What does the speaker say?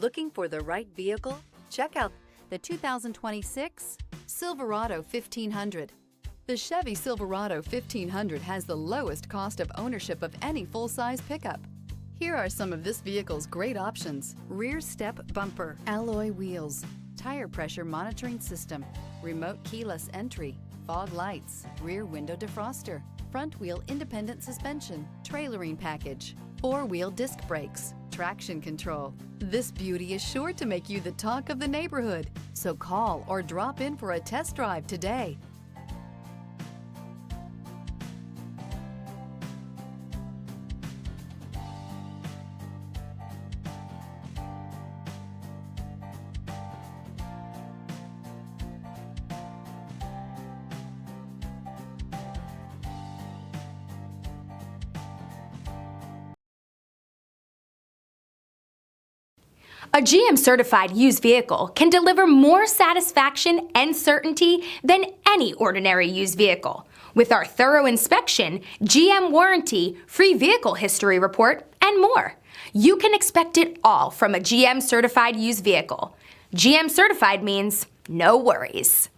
Looking for the right vehicle? Check out the 2026 Silverado 1500. The Chevy Silverado 1500 has the lowest cost of ownership of any full-size pickup. Here are some of this vehicle's great options: rear step bumper, alloy wheels, tire pressure monitoring system, remote keyless entry, fog lights, rear window defroster, front wheel independent suspension, trailering package, four-wheel disc brakes, traction control. This beauty is sure to make you the talk of the neighborhood. So call or drop in for a test drive today. A GM-certified used vehicle can deliver more satisfaction and certainty than any ordinary used vehicle. With our thorough inspection, GM warranty, free vehicle history report, and more. You can expect it all from a GM-certified used vehicle. GM-certified means no worries.